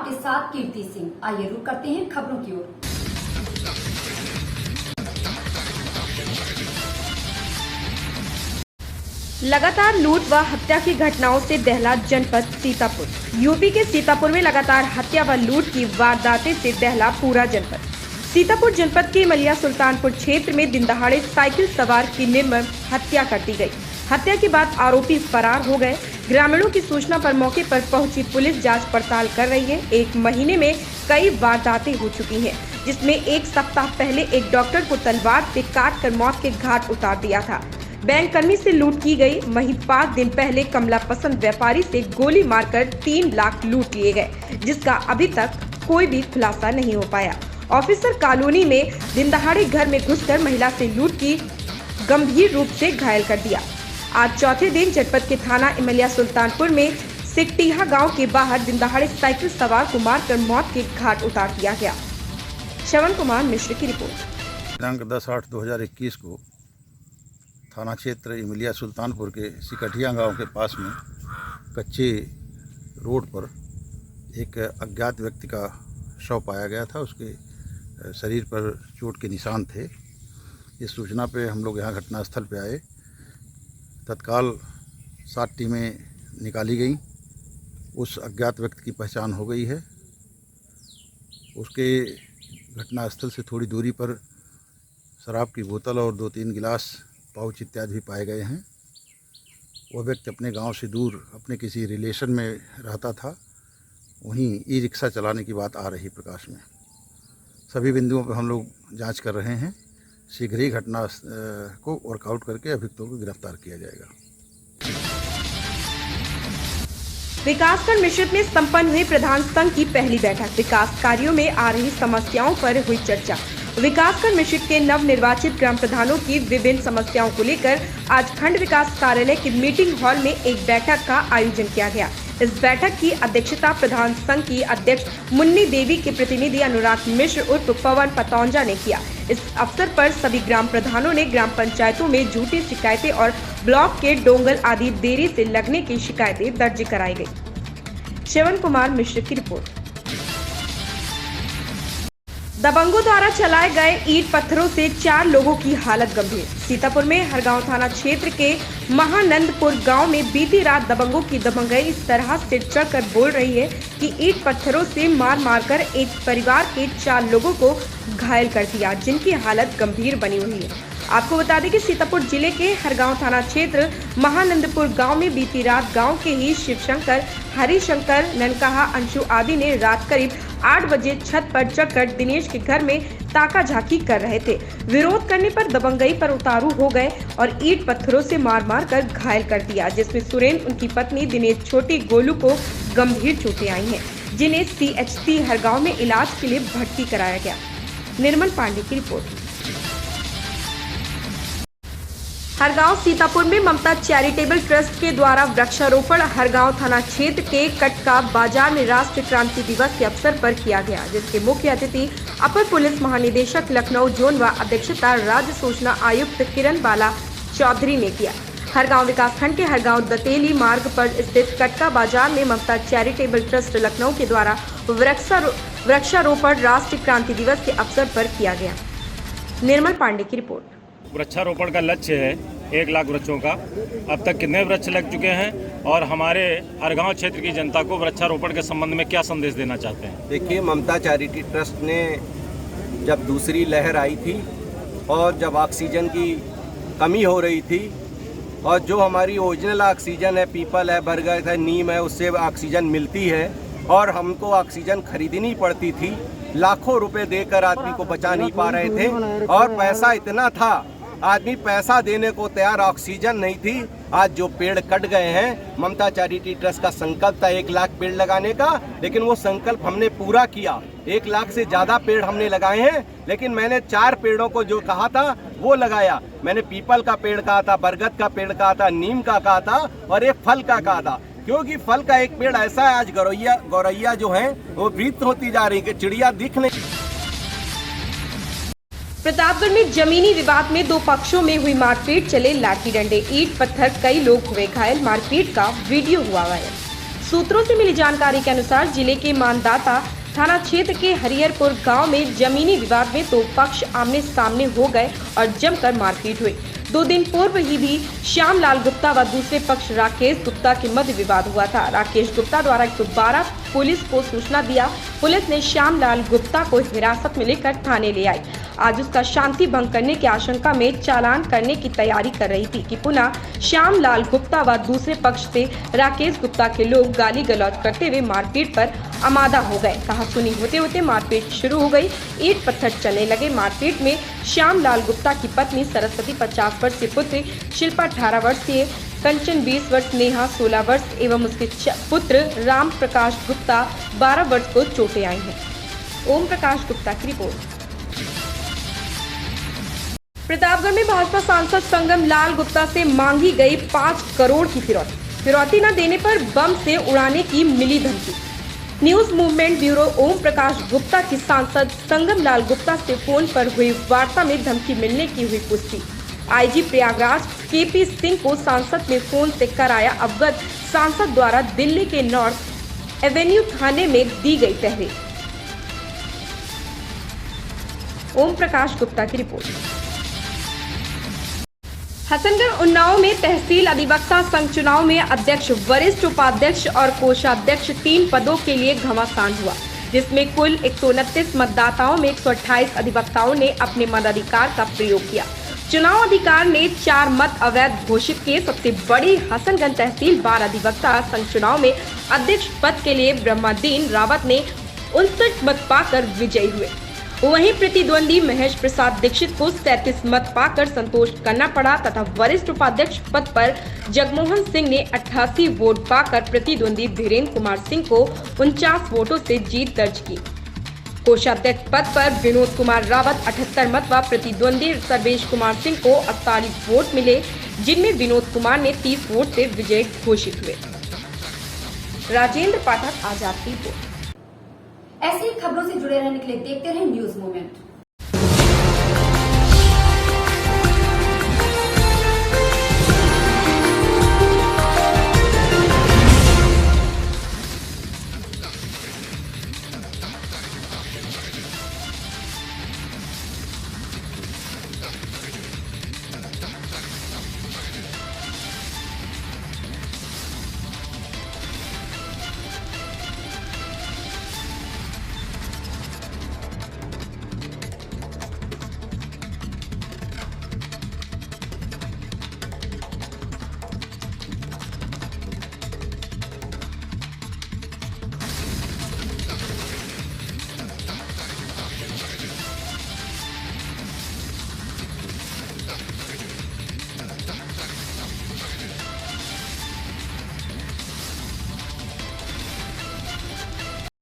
आपके साथ कीर्ति सिंह। आइए रुक करते हैं खबरों की ओर। लगातार लूट व हत्या की घटनाओं से दहला जनपद सीतापुर। यूपी के सीतापुर में लगातार हत्या व लूट की वारदातें से दहला पूरा जनपद। सीतापुर जनपद के मलिया सुल्तानपुर क्षेत्र में दिन दहाड़े साइकिल सवार की निर्मम हत्या कर दी गई। हत्या के बाद आरोपी फरार हो गए। ग्रामीणों की सूचना पर मौके पर पहुंची पुलिस जांच पड़ताल कर रही है। एक महीने में कई वारदातें हो चुकी हैं, जिसमें एक सप्ताह पहले एक डॉक्टर को तलवार से काटकर मौत के घाट उतार दिया था। बैंक कर्मी से लूट की गई। वहीं 5 दिन पहले कमला पसंद व्यापारी से गोली मारकर 3 लाख लूट लिए गए, जिसका अभी तक कोई भी खुलासा नहीं हो पाया। ऑफिसर कॉलोनी में दिन दहाड़े घर में घुसकर महिला से लूट की गंभीर रूप से घायल कर दिया। आज चौथे दिन जनपद के थाना इमलिया सुल्तानपुर में सिकटीहा गांव के बाहर दिन दहाड़े साइकिल सवार को मारकर मौत के घाट उतार दिया गया। श्रवण कुमार मिश्र की रिपोर्ट। दिनांक 10/8/2021 को थाना क्षेत्र इमलिया सुल्तानपुर के सिकटिया गांव के पास में कच्चे रोड पर एक अज्ञात व्यक्ति का शव पाया गया था। उसके शरीर पर चोट के निशान थे। इस सूचना पे हम लोग यहाँ घटनास्थल पे आए। तत्काल 7 टीमें निकाली गई। उस अज्ञात व्यक्ति की पहचान हो गई है। उसके घटनास्थल से थोड़ी दूरी पर शराब की बोतल और 2-3 गिलास, पाउच इत्यादि भी पाए गए हैं। वह व्यक्ति अपने गांव से दूर अपने किसी रिलेशन में रहता था। वहीं ई-रिक्शा चलाने की बात आ रही प्रकाश में। सभी बिंदुओं पर हम लोग जांच कर रहे हैं। शीघ्र ही घटना को वर्कआउट करके अभियुक्तों को गिरफ्तार किया जाएगा। विकासखंड मिश्रित में संपन्न हुई प्रधान संघ की पहली बैठक। विकास कार्यों में आ रही समस्याओं पर हुई चर्चा। विकासखंड मिश्रित के नव निर्वाचित ग्राम प्रधानों की विभिन्न समस्याओं को लेकर आज खंड विकास कार्यालय के मीटिंग हॉल में एक बैठक का आयोजन किया गया। इस बैठक की अध्यक्षता प्रधान संघ की अध्यक्ष मुन्नी देवी के प्रतिनिधि अनुराग मिश्र उर्फ पवन पतौंजा ने किया। इस अवसर पर सभी ग्राम प्रधानों ने ग्राम पंचायतों में झूठी शिकायतें और ब्लॉक के डोंगल आदि देरी से लगने की शिकायतें दर्ज कराई गई। श्रवण कुमार मिश्र की रिपोर्ट। दबंगों द्वारा चलाए गए ईंट पत्थरों से 4 लोगों की हालत गंभीर। सीतापुर में हरगांव थाना क्षेत्र के महानंदपुर गांव में बीती रात दबंगों की दबंगई इस तरह से चढ़कर बोल रही है कि ईंट पत्थरों से मार कर एक परिवार के 4 लोगों को घायल कर दिया, जिनकी हालत गंभीर बनी हुई है। आपको बता दें कि सीतापुर जिले के हरगांव थाना क्षेत्र महानंदपुर गांव में बीती रात गांव के ही शिवशंकर, हरिशंकर, ननकहा, अंशु आदि ने रात करीब 8 बजे छत पर चढ़कर दिनेश के घर में ताका झाकी कर रहे थे। विरोध करने पर दबंगई पर उतारू हो गए और ईंट पत्थरों से मार कर घायल कर दिया, जिसमें सुरेंद्र, उनकी पत्नी दिनेश, छोटी गोलू को गंभीर चोटें आई हैं, जिन्हें CHC हरगांव में इलाज के लिए भर्ती कराया गया। निर्मल पांडे की रिपोर्ट। हरगांव सीतापुर में ममता चैरिटेबल ट्रस्ट के द्वारा वृक्षारोपण हरगांव थाना क्षेत्र के कटका बाजार में राष्ट्रीय क्रांति दिवस के अवसर पर किया गया, जिसके मुख्य अतिथि अपर पुलिस महानिदेशक लखनऊ जोन व अध्यक्षता राज्य सूचना आयुक्त किरण बाला चौधरी ने किया। हरगांव विकासखंड के हरगांव दतेली मार्ग पर स्थित कटका बाजार में ममता चैरिटेबल ट्रस्ट लखनऊ के द्वारा वृक्षारोपण राष्ट्रीय क्रांति दिवस के अवसर पर किया गया। निर्मल पांडे की रिपोर्ट। वृक्षारोपण का लक्ष्य है 1 लाख वृक्षों का। अब तक कितने वृक्ष लग चुके हैं और हमारे हरगांव क्षेत्र की जनता को वृक्षारोपण के संबंध में क्या संदेश देना चाहते हैं? देखिए, ममता चैरिटी ट्रस्ट ने जब दूसरी लहर आई थी और जब ऑक्सीजन की कमी हो रही थी और जो हमारी ओरिजिनल ऑक्सीजन है, पीपल है, बरगद है, नीम है, उससे ऑक्सीजन मिलती है और हमको ऑक्सीजन खरीदनी पड़ती थी। लाखों रुपए देकर आदमी को बचा नहीं पा रहे थे और पैसा इतना था, आदमी पैसा देने को तैयार, ऑक्सीजन नहीं थी। आज जो पेड़ कट गए हैं, ममता चैरिटी ट्रस्ट का संकल्प था 1 लाख पेड़ लगाने का, लेकिन वो संकल्प हमने पूरा किया। 1 लाख से ज़्यादा पेड़ हमने लगाए हैं, लेकिन मैंने 4 पेड़ों को जो कहा था वो लगाया। मैंने पीपल का पेड़ कहा था, बरगद का पेड़ कहा था, नीम का कहा था और एक फल का कहा था। क्योंकि फल का एक पेड़ ऐसा है, आज गौरैया जो है वो विलुप्त होती जा रही है, चिड़िया दिख नहीं। प्रतापगढ़ में जमीनी विवाद में 2 पक्षों में हुई मारपीट, चले लाठी डंडे, ईंट पत्थर, कई लोग हुए घायल। मारपीट का वीडियो हुआ वायरल। सूत्रों से मिली जानकारी के अनुसार जिले के मानदाता थाना क्षेत्र के हरिहरपुर गांव में जमीनी विवाद में दो पक्ष आमने सामने हो गए और जमकर मारपीट हुई। 2 दिन पूर्व ही भी श्यामलाल गुप्ता व दूसरे पक्ष राकेश गुप्ता के मध्य विवाद हुआ था। राकेश गुप्ता द्वारा 112 पुलिस को सूचना दिया। पुलिस ने श्यामलाल गुप्ता को हिरासत में लेकर थाने ले आई। आज उसका शांति भंग करने की आशंका में चालान करने की तैयारी कर रही थी कि पुनः श्यामलाल गुप्ता व दूसरे पक्ष से राकेश गुप्ता के लोग गाली गलौज करते हुए मारपीट पर आमादा हो गए। कहासुनी होते होते मारपीट शुरू हो गई। ईंट पत्थर चलने लगे। मारपीट में श्यामलाल गुप्ता की पत्नी सरस्वती 50 वर्षीय, पुत्र शिल्पा 18 वर्षीय, कंचन 20 वर्ष, नेहा 16 वर्ष एवं उसके पुत्र राम प्रकाश गुप्ता 12 वर्ष को चोटें आई हैं। ओम प्रकाश गुप्ता की रिपोर्ट। प्रतापगढ़ में भाजपा सांसद संगम लाल गुप्ता से मांगी गई 5 करोड़ की फिरौती न देने पर बम से उड़ाने की मिली धमकी। News movement bureau Om Prakash Gupta की सांसद संगम लाल गुप्ता से फोन पर हुई वार्ता में धमकी मिलने की हुई पुष्टि। आईजी प्रयागराज केपी सिंह को सांसद ने फोन से कराया अवगत। सांसद द्वारा दिल्ली के नॉर्थ एवेन्यू थाने में दी गई तहरीर। ओम प्रकाश गुप्ता की रिपोर्ट। हसनगढ़ उन्नाव में तहसील अधिवक्ता संघ चुनाव में अध्यक्ष, वरिष्ठ उपाध्यक्ष और कोषाध्यक्ष 3 पदों के लिए घमासान हुआ, जिसमें कुल 129 मतदाताओं में 128 अधिवक्ताओं ने अपने मताधिकार का प्रयोग किया। चुनाव अधिकार ने 4 मत अवैध घोषित किए। सबसे बड़ी हसनगंज तहसील बार अधिवक्ता संघ चुनाव में अध्यक्ष पद के लिए ब्रह्मदीन रावत ने 59 मत पाकर विजयी हुए। वहीं प्रतिद्वंदी महेश प्रसाद दीक्षित को 37 मत पाकर संतोष करना पड़ा तथा वरिष्ठ उपाध्यक्ष पद पर जगमोहन सिंह ने 88 वोट पाकर प्रतिद्वंदी धीरेन्द्र कुमार सिंह को 49 वोटों से जीत दर्ज की। कोषाध्यक्ष पद पर विनोद कुमार रावत 78 मत व प्रतिद्वंदी सर्वेश कुमार सिंह को 48 वोट मिले, जिनमें विनोद कुमार ने 30 वोट से विजयी घोषित हुए। राजेंद्र पाठक, आजाद की रिपोर्ट। ऐसी ही खबरों से जुड़े रहने के लिए देखते रहें न्यूज मूवमेंट।